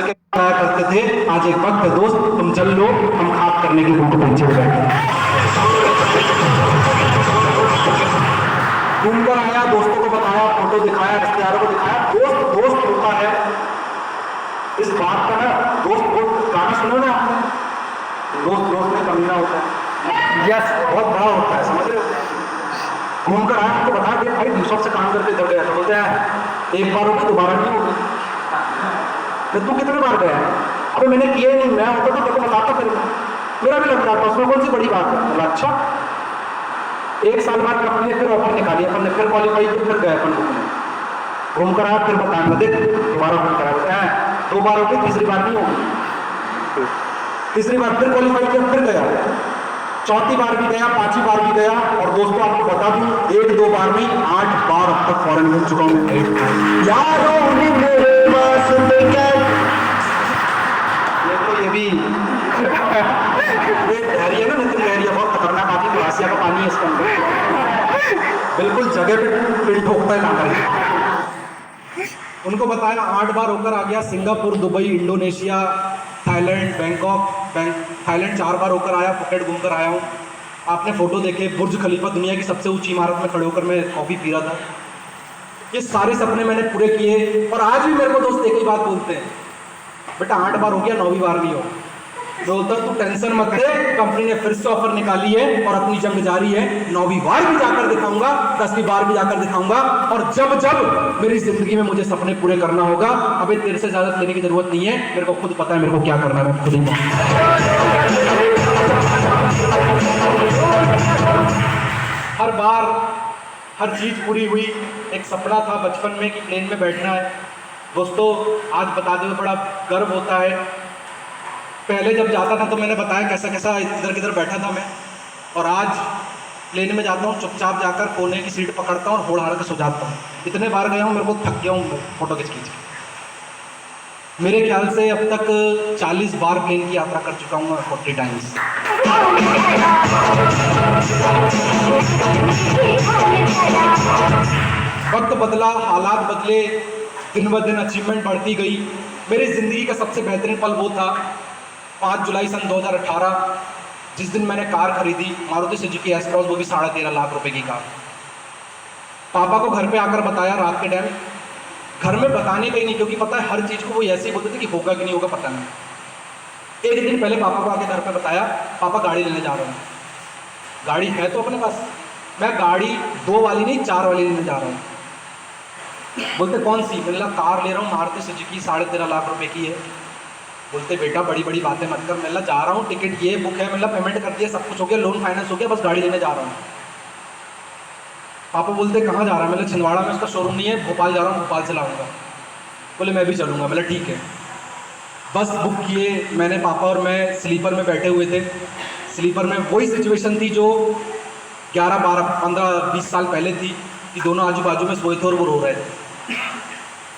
बताया करते थे, आज एक वक्त है दोस्त, तुम चल लो, हम खाक करने की फोटो पीछे हो गए। घूमकर आया, दोस्तों को बताया, फोटो दिखाया, रिश्तेदारों को दिखाया, दोस्त दोस्त होता है। इस बात का ना, दोस्त दोस्त गाना सुनो ना आपने, दोस्त दोस्त में कमीना होता है, यस बहुत बड़ा होता है, समझ रहे हो। घूमकर आया, उनको बता दिया भाई दूसरों से काम करके इधर गया, तो बोलते हैं एक बार होगी दोबारा नहीं होगी। तू कितने बार गया है? अरे मैंने किया ही नहीं, मैं होता तो तेरे को बताता, फिर मेरा भी लग रहा था, उसमें कौन सी बड़ी बात है। बोला अच्छा। एक साल बाद कंपनी ने फिर ऑफर निकाली, अपन ने फिर क्वालिफाई किया, फिर गए अपन घूमकर आया, फिर बताया देख दोबारा फोन करा है, 2 बार होगी, तीसरी बार नहीं होगी। तीसरी बार फिर क्वालिफाई किया, फिर गया, चौथी बार भी गया, 5वीं बार भी गया, और दोस्तों आपको बता दूं 1-2 बार नहीं 8 बार अब तक फॉरेन घूम चुका हूं यारों ने मेरे पास ये भी ये डहरिया ना, नितिन डहरिया बहुत खतरनाक आदमी, आसिया का पानी है इसके अंदर, बिल्कुल जगह पे पिल ठोकता है लाकर। उनको बताया 8 बार होकर आ गया, Singapore, Dubai, Indonesia, Thailand, Bangkok, Thailand 4 बार होकर आया, फुकेट घूमकर आया हूँ। आपने फोटो देखे, बुर्ज खलीफा दुनिया की सबसे ऊंची इमारत में खड़े होकर मैं कॉफी पी रहा था। ये सारे सपने मैंने पूरे किए, और आज भी मेरे को दोस्त एक ही बात बोलते हैं, बेटा 8 बार हो गया, 9वीं बार नहीं हो। बोलता तू टेंशन मत ले, कंपनी ने फिर से ऑफर निकाली है और अपनी जंग जारी है, 9वीं बार भी जाकर दिखाऊंगा, 10वीं बार भी जाकर दिखाऊंगा, और जब जब मेरी जिंदगी में मुझे सपने पूरे करना होगा, अबे तेरे से इजाजत लेने की जरूरत नहीं है, मेरे को खुद पता है मेरे को क्या करना है, मैं खुद ही हर बार हर चीज पूरी हुई। एक सपना था बचपन में कि प्लेन में बैठना है। दोस्तों आज बताते हुए बड़ा गर्व होता है, पहले जब जाता था तो मैंने बताया कैसा कैसा इधर किधर बैठा था मैं, और आज प्लेन में जाता हूँ चुपचाप जाकर कोने की सीट पकड़ता हूँ और होड़ हाड़ के सो जाता हूँ। इतने बार गया हूँ, मेरे को थक गया हूँ फोटो खींच खींच के। मेरे ख्याल से अब तक 40 बार प्लेन की यात्रा कर चुका हूँ, 40 टाइम्स। वक्त बदला, हालात बदले, दिन ब दिन अचीवमेंट बढ़ती गई। मेरी ज़िंदगी का सबसे बेहतरीन पल वो था 5 जुलाई सन 2018, जिस दिन मैंने कार खरीदी, मारुति सुजुकी एस क्रॉस, वो भी 13.5 लाख रुपए की कार। पापा को घर पे आकर बताया रात के टाइम, घर में बताने का ही नहीं, क्योंकि पता है हर चीज़ को वो ऐसे ही बोलते थे कि होगा कि नहीं होगा पता नहीं। एक दिन पहले पापा को आके घर पे बताया, पापा गाड़ी लेने जा रहा हूँ। गाड़ी है तो अपने पास, मैं गाड़ी 2 वाली नहीं 4 वाली लेने जा रहा हूँ। बोलते कौन सी? मैंने कहा कार ले रहा हूँ मारुति सुजुकी, 13.5 लाख रुपए की है। बोलते बेटा बड़ी बड़ी बातें मत कर। मैंने जा रहा हूँ, टिकट ये बुक है, मतलब पेमेंट कर दिया, सब कुछ हो गया, लोन फाइनेंस हो गया, बस गाड़ी लेने जा रहा हूँ। पापा बोलते कहाँ जा रहा है? मैंने छिंदवाड़ा में उसका शोरूम नहीं है, भोपाल जा रहा हूँ, भोपाल से लाऊंगा। बोले मैं भी चलूँगा। मैंने ठीक है। बस बुक किए मैंने, पापा और मैं स्लीपर में बैठे हुए थे। स्लीपर में वही सिचुएशन थी जो 11, 12, 15, 20 साल पहले थी, कि दोनों आजू बाजू में सोए थे और वो रो रहे थे।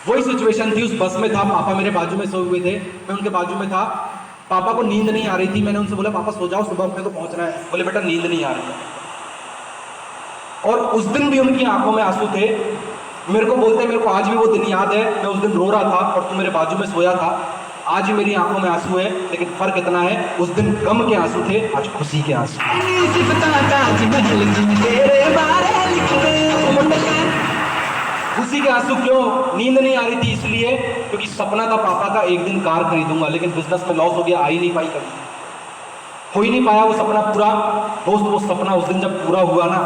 वही सिचुएशन थी, उस बस में था, पापा मेरे बाजू में सोए हुए थे, मैं उनके बाजू में था। पापा को नींद नहीं आ रही थी, मैंने उनसे बोला पापा सो जाओ, सुबह अपने को पहुंचना है। बोले बेटा नींद नहीं आ रही है। और उस दिन भी उनकी आंखों में आंसू थे। मेरे को बोलते मेरे को आज भी वो दिन याद है, मैं उस दिन रो रहा था और तू मेरे बाजू में सोया था। आज भी मेरी आंखों में आंसू है, लेकिन फर्क इतना है, उस दिन गम के आंसू थे, आज खुशी के आंसू। खुशी के आंसू क्यों? नींद नहीं आ रही थी इसलिए, क्योंकि सपना था पापा का एक दिन कार खरीदूंगा, लेकिन बिजनेस में लॉस हो गया, आ ही नहीं पाई कभी, हो ही नहीं पाया वो सपना पूरा। दोस्त वो सपना उस दिन जब पूरा हुआ ना,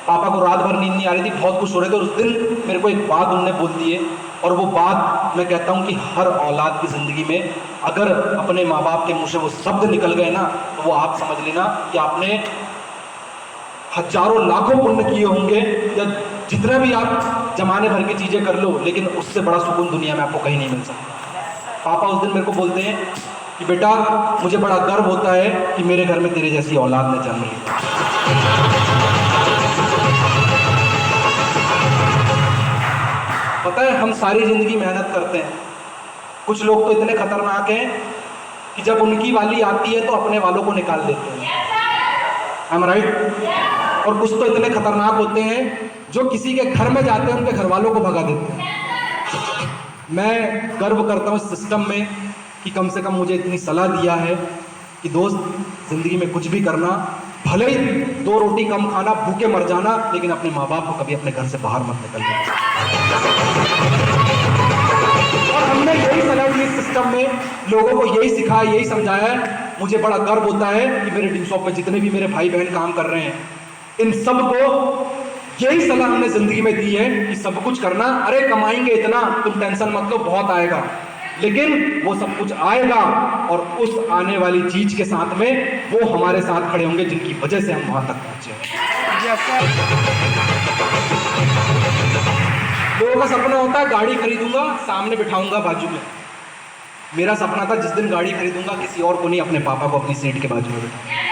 पापा को रात भर नींद नहीं आ रही थी, बहुत खुश हो रहे थे। और उस दिन मेरे को एक बात उन्होंने बोल दी है, और वो बात मैं कहता हूँ कि हर औलाद की ज़िंदगी में अगर अपने माँ बाप के मुँह से वो शब्द निकल गए ना, तो वो आप समझ लेना कि आपने हजारों लाखों पुण्य किए होंगे, या जितना भी आप जमाने भर की चीज़ें कर लो, लेकिन उससे बड़ा सुकून दुनिया में आपको कहीं नहीं मिल सकता। पापा उस दिन मेरे को बोलते हैं कि बेटा मुझे बड़ा गर्व होता है कि मेरे घर में तेरे जैसी औलाद ने जन्म लिया। पता है हम सारी ज़िंदगी मेहनत करते हैं, कुछ लोग तो इतने खतरनाक हैं कि जब उनकी वाली आती है तो अपने वालों को निकाल देते हैं। I am right? और कुछ तो इतने खतरनाक होते हैं जो किसी के घर में जाते हैं उनके घर वालों को भगा देते हैं। मैं गर्व करता हूँ इस सिस्टम में कि कम से कम मुझे इतनी सलाह दिया है कि दोस्त ज़िंदगी में कुछ भी करना, भले ही 2 रोटी कम खाना, भूखे मर जाना, लेकिन अपने माँ बाप को कभी अपने घर से बाहर मत निकलना। और हमने यही सलाह दी सिस्टम में, लोगों को यही सिखाया, यही समझाया है। मुझे बड़ा गर्व होता है कि मेरे टी शॉप में जितने भी मेरे भाई बहन काम कर रहे हैं, इन सब को यही सलाह हमने जिंदगी में दी है कि सब कुछ करना, अरे कमाएंगे इतना, तुम टेंशन मत लो, बहुत आएगा, लेकिन वो सब कुछ आएगा और उस आने वाली चीज के साथ में वो हमारे साथ खड़े होंगे जिनकी वजह से हम वहां तक पहुंचे। लोगों का सपना होता है गाड़ी खरीदूंगा, सामने बिठाऊंगा बाजू में। मेरा सपना था जिस दिन गाड़ी खरीदूंगा किसी और को नहीं, अपने पापा को अपनी सीट के बाजू में बिठाऊंगा।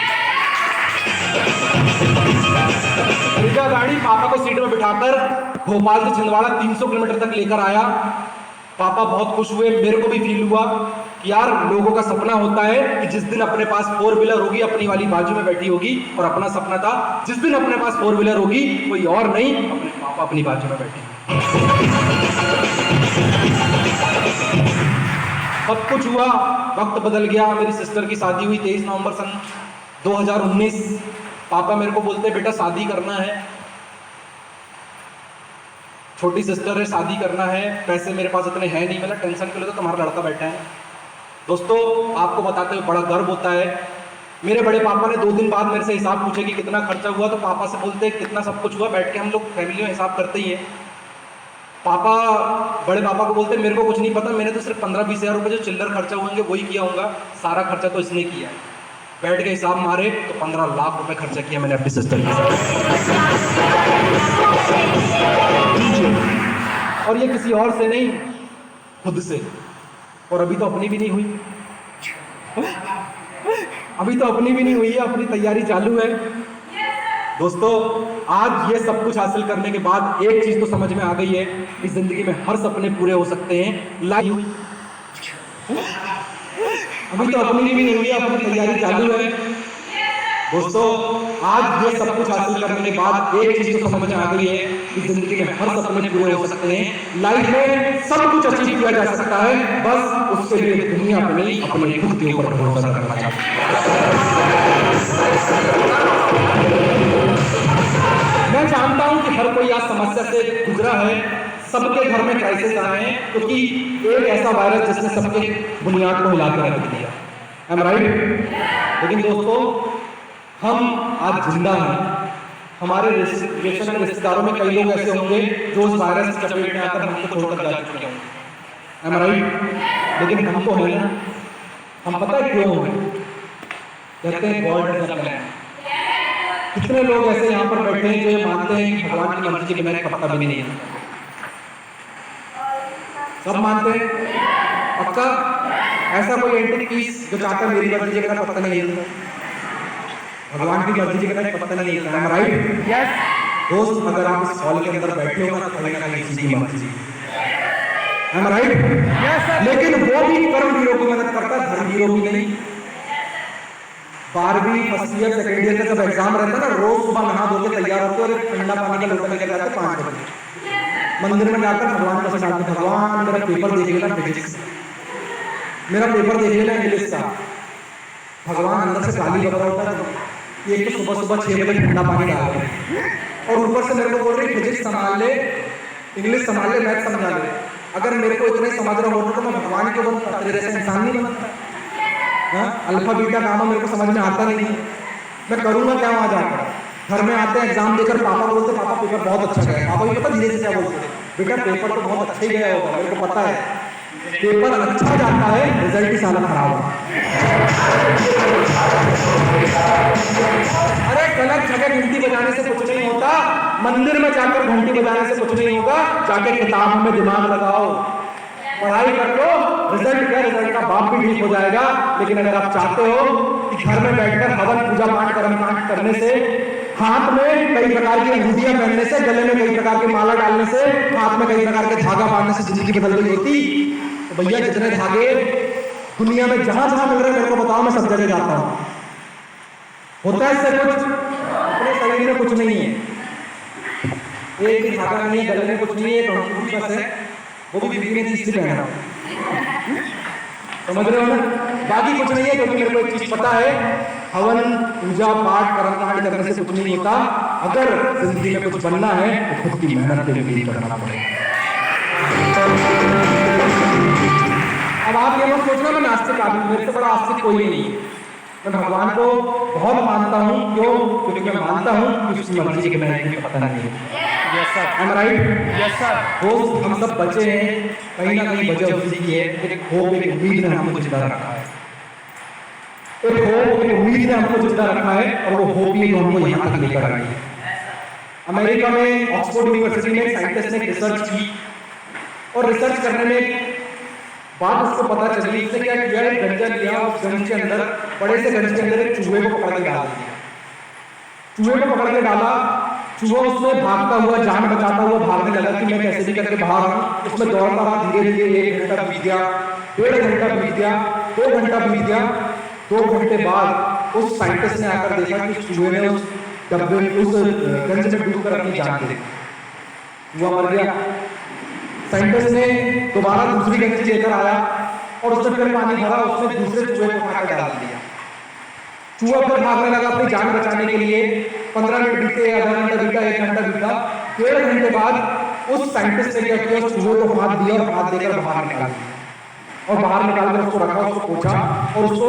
खरीदा गाड़ी, पापा को सीट में बिठाकर भोपाल से छिंदवाड़ा 300 किलोमीटर तक लेकर आया। पापा बहुत खुश हुए, मेरे को भी फील हुआ कि यार लोगों का सपना होता है कि जिस दिन अपने पास 4 व्हीलर होगी, अपनी वाली बाजू में बैठी होगी, और अपना सपना था जिस दिन अपने पास 4 व्हीलर होगी, कोई और नहीं, अपने पापा अपनी बाजू में बैठे। सब कुछ हुआ, वक्त बदल गया, मेरी सिस्टर की शादी हुई 23 नवंबर सन 2019। पापा मेरे को बोलते बेटा शादी करना है, छोटी सिस्टर है, शादी करना है, पैसे मेरे पास इतने हैं नहीं, मतलब टेंशन के लिए तो तुम्हारा लड़का बैठा है। दोस्तों आपको बताते हुए बड़ा गर्व होता है, मेरे बड़े पापा ने 2 दिन बाद मेरे से हिसाब पूछे कि कितना खर्चा हुआ, तो पापा से बोलते कितना सब कुछ हुआ, बैठ के हम लोग फैमिली में हिसाब करते ही हैं। पापा बड़े पापा को बोलते मेरे को कुछ नहीं पता, मैंने तो सिर्फ 15-20 हज़ार रुपये जो चिल्लर खर्चा होंगे वही किया होगा, सारा खर्चा तो इसने किया है। बैठ के हिसाब मारे तो 15 लाख रुपए खर्चा किया मैंने अपनी सिस्टर के साथ। और ये किसी और से नहीं, खुद से। और अभी तो अपनी भी नहीं हुई, अभी तो अपनी भी नहीं हुई है, अपनी तैयारी चालू है। दोस्तों आज ये सब कुछ हासिल करने के बाद एक चीज तो समझ में आ गई है कि जिंदगी में हर सपने पूरे हो सकते हैं। लाइफ अभी तो अपनी भी नहीं हुई है, अपनी तैयारी चालू है। दोस्तों आज ये सब कुछ हासिल करने के बाद एक चीज तो समझ में आ गई है कि जिंदगी में हर सपने पूरे हो सकते हैं। लाइफ में सब कुछ अचीव किया जा सकता है, बस उसके लिए दुनिया पे नहीं, अपने खुद के ऊपर भरोसा करना चाहिए। मैं जानता हूं कि हर कोई आज समस्या से गुजरा है, सबके घर में क्राइसिस आए हैं, क्योंकि एक ऐसा वायरस जिसने सबके बुनियाद को हिला कर रख दिया। I am right? लेकिन दोस्तों हम आज जिंदा हैं, हमारे रिश्तेदारों में कई लोग ऐसे होंगे जो उस वायरस की चपेट में आकर हमको छोड़कर जा चुके होंगे। I am right? लेकिन हम तो है ना, हम पता है क्यों है, कहते हैं गॉड हैज अ प्लान। कितने लोग ऐसे यहाँ पर बैठे हैं जो मानते हैं कि भगवान की मर्जी के बिना एक पत्ता भी नहीं है? सब मानते हैं पक्का? ऐसा कोई एंटिक पीस जो चाहता है मेरी मर्जी के बिना पत्ता नहीं हिलता, भगवान की मर्जी के बिना पत्ता नहीं हिलता। है राइट? यस दोस्त, अगर आप इस हॉल के अंदर बैठे हो ना, कहीं ना कहीं किसी की मर्जी है। राइट? यस। लेकिन वो भी कर्म वीरों की मदद करता है, धर्म वीरों की नहीं। 12वीं फर्स्ट ईयर सेकेंड ईयर का जब एग्जाम रहता है ना, रोज सुबह नहा धो के तैयार होते और ठंडा पानी का लोटा लेकर जाते 5 बजे मंदिर में जाकर भगवान का साथ, भगवान मेरा पेपर देख लेना फिजिक्स, मेरा पेपर देख लेना इंग्लिश का। भगवान अंदर से गाली बक रहा होता है, एक तो सुबह सुबह 6 बजे ठंडा पानी डाल रहे और ऊपर से मेरे को बोल रही फिजिक्स संभाल ले, इंग्लिश संभाल ले, मैथ समझा ले। अगर मेरे को इतना ही समझ रहा होता तो मैं भगवान के बनता, तेरे जैसा इंसान नहीं बनता। अल्फा बीटा गामा मेरे को समझ में आता नहीं, मैं करूंगा क्या वहां जाकर। घर में आते हैं एग्जाम देकर, पापा बोलते पापा पेपर बहुत अच्छा गया। पापा भी पता धीरे से क्या बोलते, बेटा पेपर तो बहुत अच्छा ही गया होगा, मेरे को पता है पेपर अच्छा जाता है, रिजल्ट ही साला खराब है। अरे गलत जगह घंटी बजाने से कुछ नहीं होता, मंदिर में जाकर घंटी बजाने से कुछ नहीं होगा। जाके किताब में दिमाग लगाओ, पढ़ाई कर लो, रिजल्ट क्या, रिजल्ट का बाप भी ठीक हो जाएगा। लेकिन अगर आप चाहते हो कि घर में बैठकर हवन पूजा पाठ कर्मकांड करने से, हाथ में कई प्रकार की अंगूठियां पहनने से, गले में कई प्रकार की माला डालने से, हाथ में कई प्रकार के धागा बांधने से जिंदगी बदल गई होती, तो भैया जितने धागे दुनिया में जहां जहां मिल रहे मेरे को बताओ, मैं सब जगह जाता हूं। होता है इससे कुछ? अपने शरीर में कुछ नहीं है, एक भी धागा नहीं है, गले में कुछ नहीं है, तो बस है, वो भी बीवी ने तीसरी पहना। समझ रहे हो ना? बाकी कुछ नहीं है, क्योंकि मेरे को एक चीज पता है, हवन पूजा पाठ कर्मकांड करने से कुछ नहीं होता। अगर जिंदगी में कुछ बनना है तो खुद की मेहनत के लिए करना पड़ेगा। अब आप ये मत सोचना मैं नास्तिक आदमी, मेरे से बड़ा आस्तिक कोई नहीं है। मैं भगवान को बहुत मानता हूँ। क्यों? क्योंकि मैं मानता हूँ कि उसकी मर्जी के बिना मुझे पता नहीं है। Yes sir, I am right? Yes sir. दोस्त, हम सब बचे हैं, कहीं ना कहीं वजह उसी की है। एक होप, एक उम्मीद ने हमको जिंदा रखा है। एक होप, एक उम्मीद ने हमको जिंदा रखा है, और वो होप ही हमको यहाँ तक लेकर आई है। अमेरिका में ऑक्सफोर्ड यूनिवर्सिटी में साइंटिस्ट ने रिसर्च की, और रिसर्च करने में बात उसको पता चली, इसने क्या किया, एक गंजा लिया, उस गंज के अंदर, बड़े से गंज के अंदर एक चूहे को पकड़ के डाल दिया। चूहे को पकड़ के डाला, चूहा उसमें भागता हुआ, जान बचाता हुआ भागने लगा कि मैं कैसे भी करके बाहर आऊं। उसमें दौड़ता रहा, धीरे धीरे 1 घंटा बीत गया, 1.5 घंटा बीत गया, 2 घंटा बीत गया। 2 घंटे बाद उस साइंटिस्ट ने आकर देखा कि चूहे ने उस डब्बे में, उस गंज में डूबकर अपनी जान दे दी। चूहा मर गया। साइंटिस्ट ने दोबारा दूसरी गंजी लेकर आया, और उसने फिर पानी भरा, उसने दूसरे चूहे को उठाकर डाल दिया। चूहा फिर भागने लगा अपनी जान बचाने के लिए। 15 मिनट बीते, आधा घंटा बीता, 1 घंटा बीता। 1.5 घंटे बाद उस साइंटिस्ट ने क्या किया, उस चूहे को हाथ दिया, और हाथ देकर बाहर निकाल दिया, और बाहर निकालकर उसको रखा, उसको पोंछा, और उसको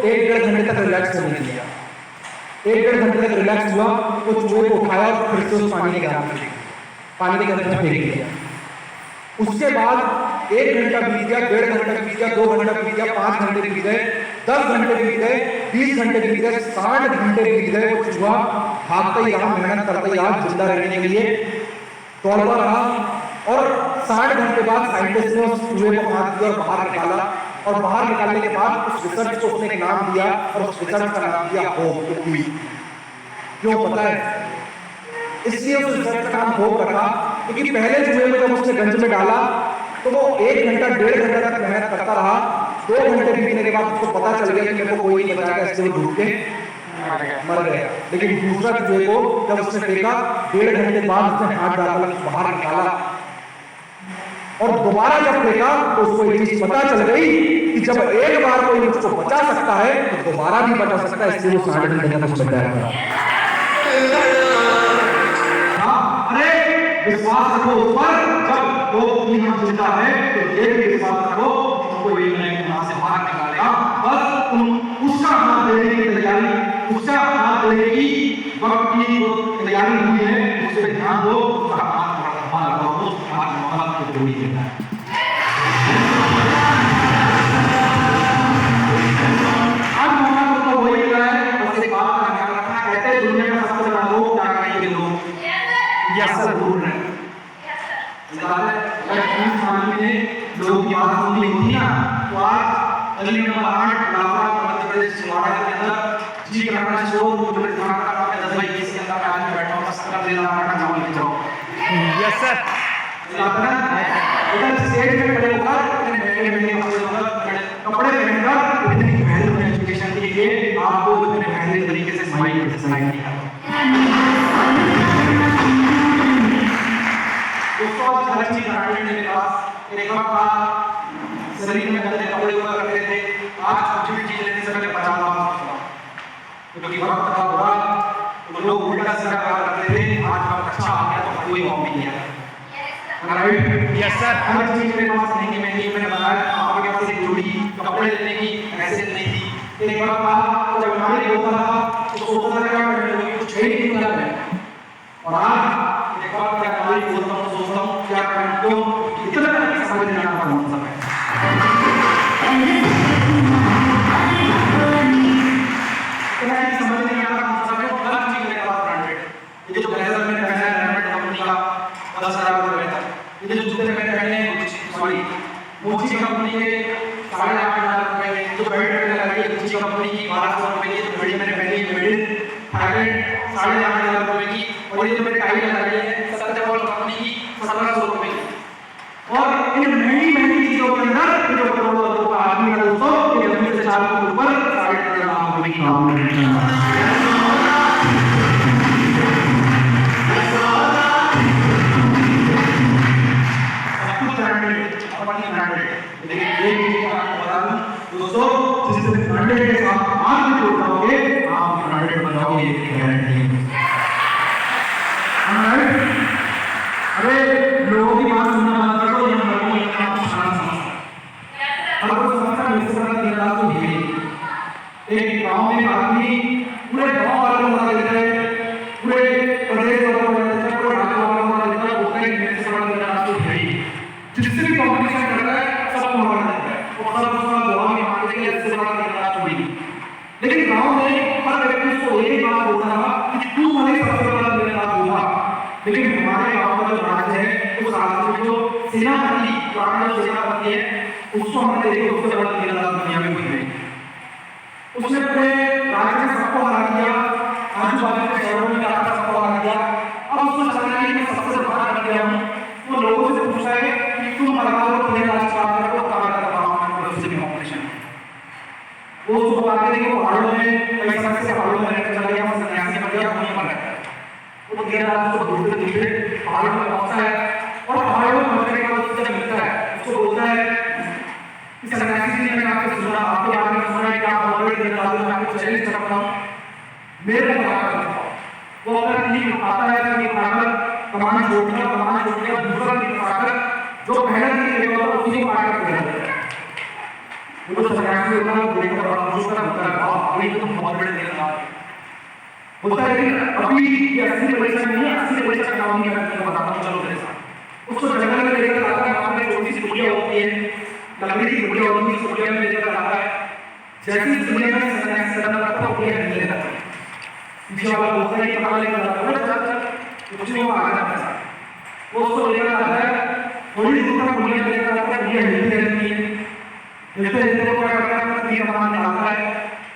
1-1.5 घंटे तक रिलैक्स होने दिया। 1-1.5 घंटे तक रिलैक्स हुआ, वो चूहे को उठाया और फिर से उस पानी के अंदर फेंक दिया। उसके बाद 1 घंटा बीत गया, 1.5 घंटा बीत गया, 2 घंटा बीत गया, 5 घंटे बीत गए, 10 घंटे बीत गए, 20 घंटे बीत गए, 60 घंटे बीत गए। वो चूहा भागता ही रहा, मेहनत करता ही रहा, जिंदा रहने के लिए दौड़ता रहा। और 60 घंटे बाद साइंटिस्ट ने उस चूहे को हाथ दिया और बाहर निकाला, और बाहर निकालने के बाद उस रिसर्च को उसने एक नाम दिया, और उस रिसर्च का नाम दिया होप, उम्मीद। क्यों पता है? इसलिए उस रिसर्च का नाम होप रखा, क्योंकि पहले चूहे को जब उसने गंज में डाला तो वो 1 घंटा 1.5 घंटा तक मेहनत करता रहा। 2 घंटे बीतने के बाद उसको पता चल गया कि मेरे को कोई नहीं बचाएगा, इसलिए वो डूब के मर गया। लेकिन दूसरा चूहे को जब उसने फेंका, 1.5 घंटे बाद उसने हाथ डाला, बाहर निकाला, और दोबारा जब फेंका तो उसको एक चीज पता चल गई कि जब एक बार कोई मुझको बचा सकता है तो दोबारा भी बचा सकता है। इसलिए वो 60 घंटे तक उसमें बैठा। अरे विश्वास रखो उस पर, जब वो यहाँ जिंदा है तो ये भी विश्वास रखो तुमको एक नहीं यहाँ से बाहर निकालेगा। बस तुम उसका हाथ देने की तैयारी, उसका हाथ देने की वक्त की जो तैयारी हुई है उस पर ध्यान दो, उसका हाथ बाहर लगाओ, उस हाथ में को जोड़ी देना है। आज मोहम्मद तो वही मिला है, बस एक बात का ध्यान रखना, कहते हैं दुनिया में सबसे बड़ा लोग क्या करेंगे लोग, यस सर, दूर है। लोग की बात सुननी होती ना, तो आज गली नंबर 8 मध्य प्रदेश छिंदवाड़ा के अंदर जी करना स्टोर जो दिखाना का आपने 10 बाई 20 के अंदर आज बैठा हूं, 70 ले रहा है चावल के जाओ। Yes sir. इधर स्टेज में खड़े होकर अपने महंगे कपड़े पहनकर इतनी वैल्यू एजुकेशन के लिए आपको इतने महंगे तरीके से स्माइल नहीं करना। दोस्तों आज हर चीज मेरे पास एक वक्त था, शरीर में गंदे कपड़े हुआ करते थे, आज कुछ भी चीज लेने से पहले 50 बार क्योंकि वक्त था बुरा, तो लोग उल्टा सीधा कहा करते थे, आज वक्त अच्छा आ गया तो कोई मौका नहीं है। राइट? Yes sir. हर चीज मेरे पास नहीं, मैंने बताया आपके पास एक जोड़ी कपड़े लेने की हैसियत नहीं थी। एक वक्त था जब हमारे होता था तो सोचता था क्या करने कुछ है ही नहीं करना, और आज एक वक्त क्या कमाई बोलता हूँ, सोचता हूँ क्या करूँ, क्यों इतना समझ नहीं आता कौन सा है। इतना ही समझ नहीं आता कौन सा है, हर चीज मेरे पास ब्रांडेड। ये जो ब्लेजर मैंने पहना है ब्रांडेड कंपनी का 10,000 रुपए का, ये जो जूते मैंने पहने हैं सॉरी मोची कंपनी के 8,500 रुपए में, जो बेल्ट मैंने लगाई है मोची कंपनी की 1200 रुपए की, जो घड़ी मैंने पहनी है मेड इन थाईलैंड 8,500 रुपए की, और ये जो मैंने टाई लगाई है सत्यपाल कंपनी की 1,700 रुपए की। और इन महंगी चीजों के अंदर जो जिस कैंडिडेट के साथ आज भी जुड़ जाओगे आप कैंडिडेट बन जाओगे, ये गारंटी है। अरे लोगों की बात सुनना बंद कर दो, ये लोगों को ये काम सुनाना समझता हर कोई समझता है इससे बड़ा दिन रात तो भीड़। एक गांव में आदमी पूरे गांव वालों को बता देता है, पूरे प्रदेश वालों को बता देता है, पूरे राज्य वालों को बता देता है, बोलता है मेरे से बड़ा दिन रात तो भीड़। जिससे भी कॉम्पिटिशन करता है सबको बता देता है, वो सब उसका गवाह में मान लेते हैं इससे बड़ा दिन रात तो भीड़। लेकिन गांव में हर व्यक्ति उसको एक बात बोलता था कि तू हमारे सबसे बड़ा दिन रात होगा। लेकिन हमारे गांव का जो राज है उस राज में जो सेनापति, पुराना जो सेनापति है उसको हमने देखा उससे बड़ा तीरंदाज दुनिया में कोई नहीं। उसने पूरे राज्य में सबको हरा दिया, आजू बाजू के शहरों में जाकर सबको हरा दिया। अब उसको लगता है कि मैं सबसे बड़ा कर दिया हूँ। वो लोगों से पूछता है कि तुम लगाओ तुम्हें राष्ट्रवाद करो कहाँ का तमाम उससे भी कॉम्पिटिशन। वो उसको बताते थे कि वो पहाड़ों में कई साल से पहाड़ों में रहकर चला गया, वो सन्यासी बन गया, वहीं पर रहता है। वो देर रात उसको ढूंढते ढूंढते पहाड़ों में पहुंचता है और पहाड़ों में पहुंचने के बाद उससे मिलता है, उसको बोलता है कि सन्यासी जी ने आपसे सुना, आपके बारे में सुना है कि आप बहुत बड़े नेता हैं, मैं आपको चैलेंज करता हूं, मेरे को बता दो। वो अगर नहीं आता है तो ये खाकर कमान छोड़ दिया दूसरा नहीं खाकर जो पहले नहीं लेगा तो उसी को आकर कर देता है। वो तो सन्यासी होता है, वो देखकर बड़ा खुश होता है, वाह अभी तो तुम बहुत बड़े नेता हो। होता है कि अभी ये 80 परीक्षा नहीं है, 80 परीक्षा का काम नहीं करना, मैं बताता हूँ, चलो मेरे साथ। उसको जंगल में लेकर आता है, वहाँ पे छोटी सी कुटिया होती है, लकड़ी की कुटिया होती है, उस कुटिया में लेकर आता है। जैसे ही कुटिया में सन्यासी करना लगता है, कुटिया हिलने लगता है। पीछे वाला बोलता है कि कहाँ लेकर आता है, चल कुछ नहीं हुआ, आ जाता है। वो उसको लेकर आता है, थोड़ी दूर तक कुटिया लेकर आता है, कुटिया हिलती रहती है। हिलते हिलते वो क्या करता है, तीर कमान निकालता है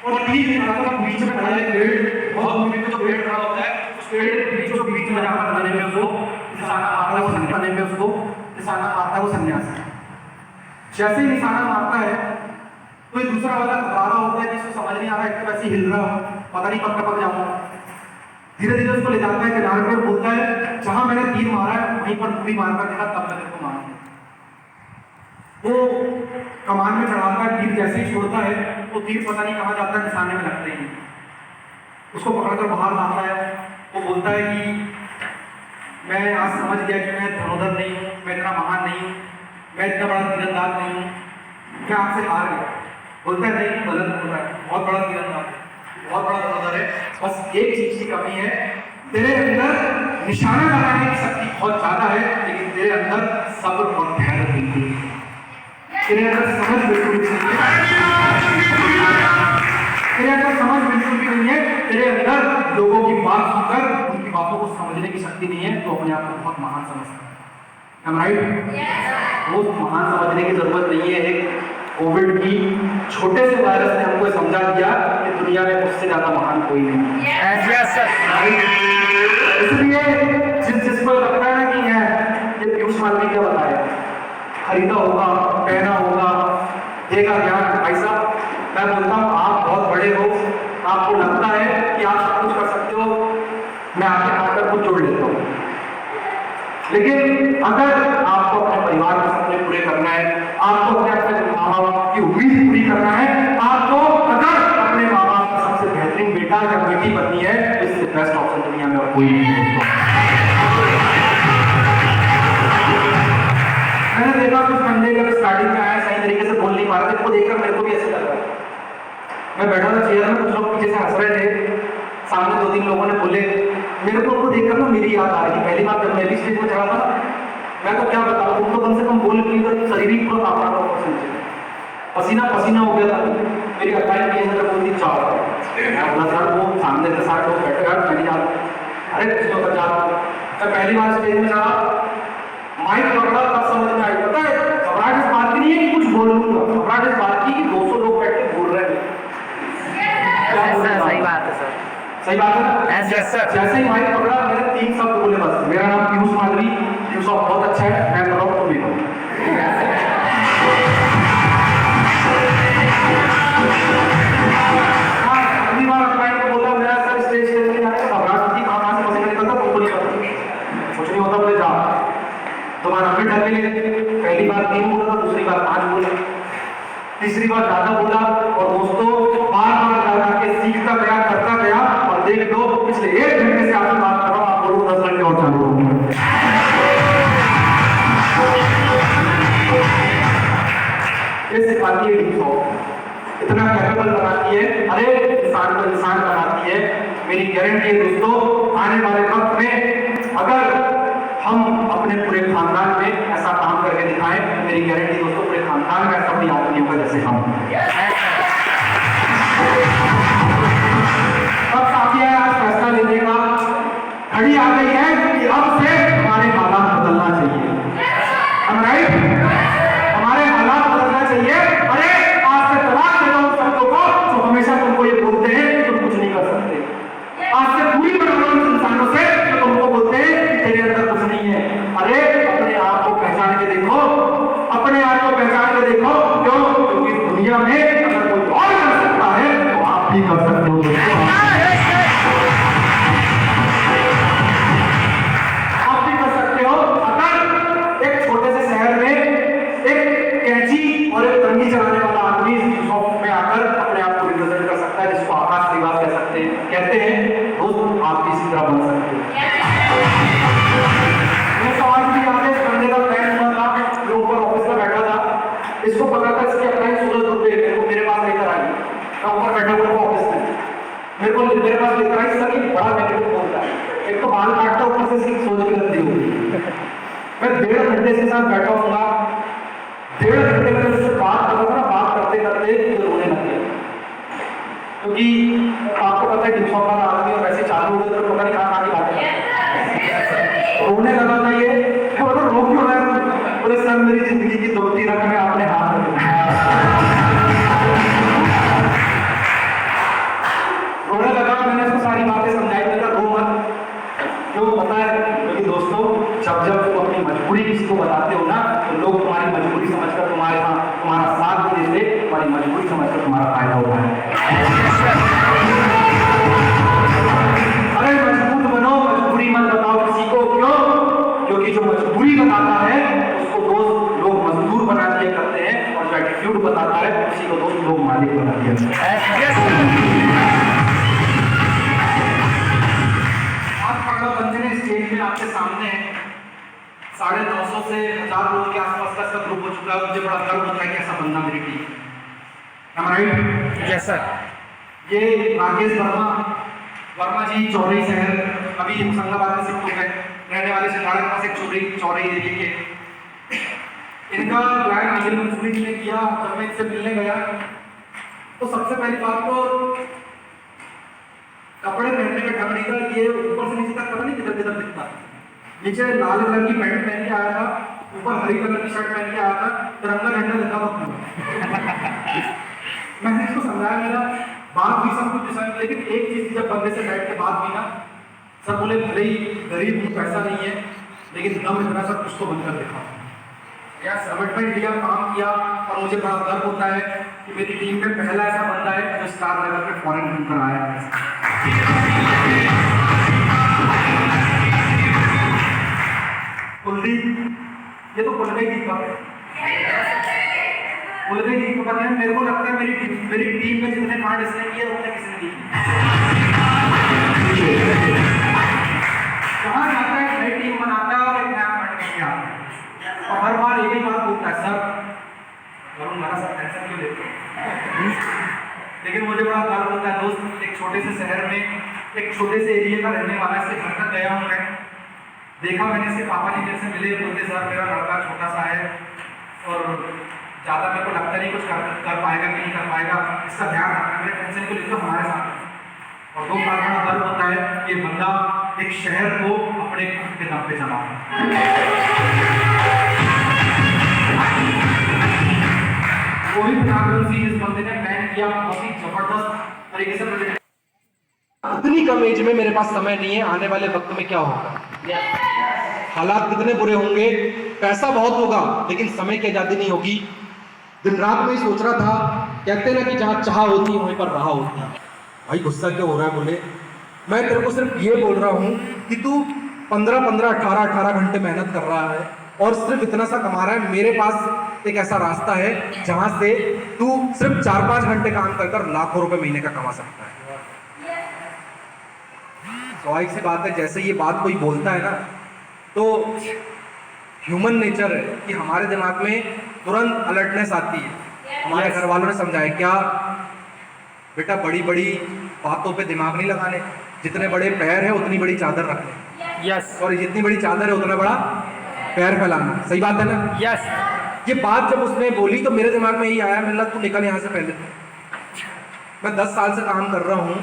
और तीर निकालकर बीच में खड़ा है पेड़, बहुत दूर में जो पेड़ खड़ा होता है उस पेड़ के बीचों बीच में जाकर खड़े में उसको निशाना आता है, वो संन्यास में उसको निशाना आता है, वो संन्यास। जैसे ही निशाना मारता है तो एक दूसरा वाला घबरा रहा होता है, जिसको समझ नहीं आ रहा है कि वैसे हिल रहा हो, पता नहीं कब कब जाऊंगा। धीरे धीरे उसको ले जाता है किनारे पर, बोलता है जहां मैंने तीर मारा है वहीं पर पूरी मारकर देखा, तब मैं तेरे को मारूंगा। वो कमान में चढ़ाता है, तीर जैसे ही छोड़ता है वो तीर पता नहीं कहाँ जाता है, निशाने में लगते ही उसको पकड़कर बाहर लाता है। वो बोलता है कि मैं आज समझ गया कि मैं धनुर्धर नहीं हूँ, मैं इतना महान नहीं हूँ, मैं इतना बड़ा तीरंदाज नहीं हूँ, मैं आपसे हार गया। बोलता है नहीं, गलत बोल रहा है, बहुत बड़ा तीरंदाज है, बहुत बड़ा धनुर्धर है, बस एक चीज की कमी है, तेरे अंदर निशाना लगाने की शक्ति बहुत ज्यादा है, लेकिन तेरे अंदर सब्र और धैर्य बिल्कुल नहीं है, तेरे अंदर समझ बिल्कुल भी नहीं है, तेरे अंदर समझ बिल्कुल भी नहीं है, तेरे अंदर लोगों की बात सुनकर उनकी बातों को समझने की शक्ति नहीं है, तो अपने आप को बहुत महान समझता है। Am I right? वो महान समझने की जरूरत नहीं है। एक कोविड की छोटे से वायरस ने हमको समझा दिया कि दुनिया में उससे ज्यादा महान कोई नहीं है। इसलिए जिसको लगता है कि ये पीयूष मालवी क्या बताया, खरीदा होगा, पहना होगा, देगा ज्ञान, भाई साहब मैं बोलता हूँ आप बहुत बड़े हो, आपको लगता है कि आप सब कुछ कर सकते हो, मैं आपके हाथ पर कुछ जोड़ लेता हूँ, लेकिन अगर आपको अपने परिवार के सपने पूरे करना है, आपको अपने माँ बाप की उम्मीद पूरी करना है, आपको अगर अपने माँ बाप का सबसे बेहतरीन बेटा या बेटी बननी है, तो इससे बेस्ट ऑप्शन दुनिया में और कोई नहीं है। मैंने देखा कुछ बंदे जब स्टार्टिंग में आया सही तरीके से बोल नहीं पा रहे थे, इसको देखकर मेरे को भी ऐसे लग रहा है। मैं बैठा था चेयर में, कुछ लोग पीछे से हंस रहे थे, सामने 2-3 लोगों ने बोले, मेरे को उनको देखकर ना मेरी याद आ रही थी, पहली बार जब मैं भी स्टेज में चढ़ा था, मैं तो क्या बताऊँ, तुम तो कम से कम बोल रही हो, शरीर ही पूरा कांप रहा था, पसीना पसीना हो गया था, मेरी अटाई की अंदर बोलती चाह मैं बोला सर वो सामने के साथ लोग बैठे हैं, मैं नहीं जानता, अरे कुछ तो बचा। मैं पहली बार स्टेज में चढ़ा, माइक पकड़ा, तब समझ में आई, पता है घबराहट इस बात की नहीं है कि कुछ बोल लूंगा, घबराहट इस बात की कि 200 लोग बैठ के बोल रहे हैं। सही बात है सर, सही बात है। जैसे ही माइक पकड़ा मैंने 3 शब्द बोले बस, मेरा नाम पीयूष मालवी, पीयूष बहुत अच्छा है, मैं कर रहा हूँ, तुम भी करो। अगली बार क्लाइंट को बोला मेरा सर स्टेज में जाने का घबराहट थी, कहाँ से पसीना निकलता, तुमको नहीं पता, कुछ नहीं होता, बोले जा तुम्हारा फिर ढके ले। पहली बार 3 बोला था, दूसरी बार 5 बोले, तीसरी बार ज्यादा बोला बोला और दोस्तों बार बार जाके सीखता गया, करता गया और देख लो पिछले 1 घंटे से आपसे बात कर रहा हूँ, आप बोलो 10 घंटे और चालू हो गए। ये सिखाती है डीप सॉफ्ट, इतना कैपेबल बनाती है, अरे इंसान को इंसान बनाती है। मेरी गारंटी है दोस्तों, आने वाले वक्त में अगर हम अपने पूरे खानदान में ऐसा काम करके दिखाएं, मेरी गारंटी दोस्तों पूरे खानदान में ऐसा कोई आदमी होगा जैसे हम। अब काफी है आज फैसला लेने का, घड़ी आ गई है कि अब से हमारे हालात बदलना चाहिए। राइट, हमारे हालात बदलना चाहिए। अरे आज से तलाक दे दो उन शब्दों को जो हमेशा तुमको ये बोलते हैं कि तुम कुछ नहीं कर सकते। आज से दूरी बनाओ उन इंसानों से जो तुमको बोलते हैं कि तेरे अंदर कुछ नहीं है। अरे अपने आप को पहचान के देखो, अपने आप को पहचान के देखो, क्यों? क्योंकि दुनिया में अगर कोई और कर सकता है तो आप भी कर सकते हो दोस्तों। आप भी कर सकते हो। अगर एक छोटे से शहर में एक कैंची और एक कंघी चलाने वाला आदमी में आकर अपने आप को रिप्रेजेंट कर सकता है, जिसको आकाश श्रीवास कहते हैं दोस्त, आप भी इसी तरह बन सकते हैं। मैं तो आज भी याद है, इस बंदे का प्लान हुआ था, जो ऊपर ऑफिस में बैठा था, इसको पता था इसकी अप्लाई 16 रुपये मेरे पास लेकर आई। मैं ऊपर बैठा हुआ ऑफिस में, मेरे पास लेकर आई, सर ये बड़ा नेगेटिव बोलता है, एक तो बाल काटता ऊपर से इसकी सोच भी गंदी होगी। मैं 1.5 घंटे से साथ बैठा हूँगा, 1.5 घंटे में उससे बात कर रहा था, बात करते करते रोने लग गया, क्योंकि आपको पता है डिप्सॉप वाला आदमी और वैसे चालू हो गए तो पता नहीं कहाँ आगे बात रोने लगा था ये। मैं बोला रो क्यों रहा है? बोले सर मेरी जिंदगी की 2-3 रकमें आपने हाथ में रोने लगा। मैंने उसको सारी बातें समझाई, मैंने रो मत, क्यों पता है? क्योंकि दोस्तों जब तुम अपनी मजबूरी किसी को बताते हो ना, तो लोग तुम्हारी मजबूरी समझकर तुम्हारा साथ नहीं देते, तुम्हारी मजबूरी समझकर तुम्हारा फायदा होता है। अरे मजबूत बनो, मजबूरी मत बताओ किसी को, क्यों? क्योंकि जो मजबूरी बताता है उसको दोस्त लोग मजदूर बना दिया करते हैं, और जो एटीट्यूड बताता है उसी को दोस्त लोग मालिक बना दिया करते हैं। बंदे ने स्टेज में आपके सामने 950 से 1000 लोगों के आसपास का इसका ग्रुप हो चुका है। मुझे बड़ा गर्व होता है कि ऐसा बंदा मेरी टीम है। राइट? Yes sir. ये राकेश वर्मा जी चौरई शहर, अभी होशंगाबाद में शिफ्ट हो गए, रहने वाले सिंगाड़ा के पास एक चौरई एरिया के। इनका प्लान आदिल मंसूरी जी ने किया। जब मैं इनसे मिलने गया तो सबसे पहली बात तो कपड़े पहनने का ढंग नहीं था। ये ऊपर से नीचे तक पता नहीं किधर किधर दिखता, नीचे लाल कलर की पैंट पहन के आया था, ऊपर हरी कलर की शर्ट पहन के आया था, तिरंगा झंडा लिखा था। मैंने इसको समझाया, मेरा बात भी सब कुछ डिसाइड, लेकिन एक चीज जब बंदे से बैठ के बात की ना, सब बोले भले ही गरीब हूँ, पैसा नहीं है, लेकिन दम इतना सब कुछ तो बनकर दिखा। यार कमिटमेंट लिया, काम किया, और मुझे बड़ा गर्व होता है कि मेरी टीम में पहला ऐसा बंदा है जो स्टार लेवल पे फॉरेन घूमकर आया है। कुलदीप, ये तो कुल गई दीपक है, कुल गई दीपक है। मेरे को लगता है मेरी टीम में जितने कार्ड इसने किए उतने किसी ने कहाँ जाता है, नई टीम बनाता है और एक नया कार्ड लेके आता है, और हर बार एक ही बात बोलता है, सर वरुण मेरा सब टेंशन क्यों लेते हो? लेकिन मुझे बड़ा गर्व होता है दोस्त, एक छोटे से शहर में एक छोटे से एरिया का रहने वाला, इसके घर तक गया हूँ मैं, देखा मैंने इसके पापा जी मेरे से मिले, बोलते सर मेरा लड़का छोटा सा है और ज़्यादा मेरे को लगता नहीं कुछ कर पाएगा कि नहीं कर पाएगा, इसका ध्यान रखना, मेरे टेंशन को लेकर हमारे साथ। और 2 बार बड़ा गर्व होता है कि बंदा एक शहर को अपने खुद के दम पे चला। वही इस बंदे ने प्लान किया, बहुत ही जबरदस्त तरीके से। इतनी कम एज में मेरे पास समय नहीं है, आने वाले वक्त में क्या होगा, हालात कितने बुरे होंगे, पैसा बहुत होगा लेकिन समय की आजादी नहीं होगी। दिन रात में ही सोच रहा था, कहते हैं ना कि जहां चाह होती है वहीं पर राह होती है। भाई गुस्सा क्यों हो रहा है? बोले मैं तेरे को सिर्फ ये बोल रहा हूं कि तू 15-15, 18-18 घंटे मेहनत कर रहा है, और सिर्फ इतना सा कमा रहा है, मेरे पास एक ऐसा रास्ता है जहां से तू सिर्फ 4-5 घंटे काम कर कर लाखों रुपए महीने का कमा सकता है। स्वाभाविक सी बात है, जैसे ये बात कोई बोलता है ना, तो ह्यूमन नेचर है कि हमारे दिमाग में तुरंत अलर्टनेस आती है। हमारे घर वालों ने समझाया क्या बेटा, बड़ी बड़ी बातों पे दिमाग नहीं लगाने, जितने बड़े पैर है उतनी बड़ी चादर रखने। यस और जितनी बड़ी चादर है उतना बड़ा पैर फैलाना। सही बात है ना? यस ये बात जब उसने बोली तो मेरे दिमाग में यही आया, मैंने तू निकल यहाँ से पहले। मैं 10 साल से काम कर रहा हूँ,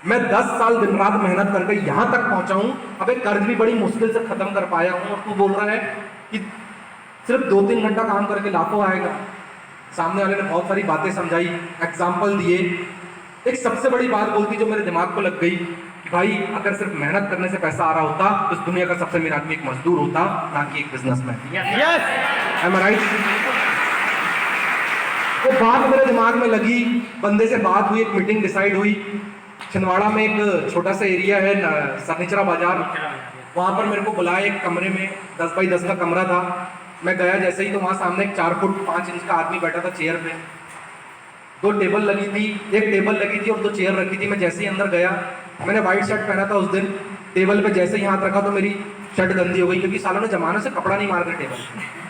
मैं 10 साल दिन रात मेहनत करके यहाँ तक पहुँचा हूँ, अब एक कर्ज भी बड़ी मुश्किल से खत्म कर पाया हूँ, और तू बोल रहा है कि सिर्फ 2-3 घंटा काम करके लाखों आएगा। सामने वाले ने बहुत सारी बातें समझाई, एग्जाम्पल दिए। एक सबसे बड़ी बात बोलती जो मेरे दिमाग को लग गई, भाई अगर सिर्फ मेहनत करने से पैसा आ रहा होता तो इस दुनिया का सबसे अमीर आदमी एक मजदूर होता, ना कि एक businessman. Yes Am I right? वो बात मेरे दिमाग में लगी, बंदे से बात हुई, एक मीटिंग डिसाइड हुई। छिंदवाड़ा में एक छोटा सा एरिया है सनीचरा बाजार, वहाँ पर मेरे को बुलाया एक कमरे में, 10 बाई 10 का कमरा था। मैं गया जैसे ही तो वहाँ सामने एक 4 फुट 5 इंच का आदमी बैठा था चेयर पे, 2 टेबल लगी थी, एक टेबल लगी थी और 2 चेयर रखी थी। मैं जैसे ही अंदर गया, मैंने व्हाइट शर्ट पहना था उस दिन, टेबल पे जैसे ही हाथ रखा तो मेरी शर्ट गंदी हो गई, क्योंकि सालों ने जमाने से कपड़ा नहीं मारते टेबल पे।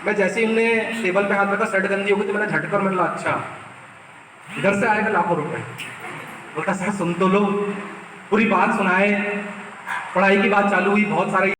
मैं जैसे ही उनने टेबल पे हाथ रखा, शर्ट गंदी हो गई, तो मैंने झटकर मैंने कहा अच्छा इधर से आएगा लाखों रुपए। बोलता सर सुन तो लो, पूरी बात सुनाए, पढ़ाई की बात चालू हुई, बहुत सारे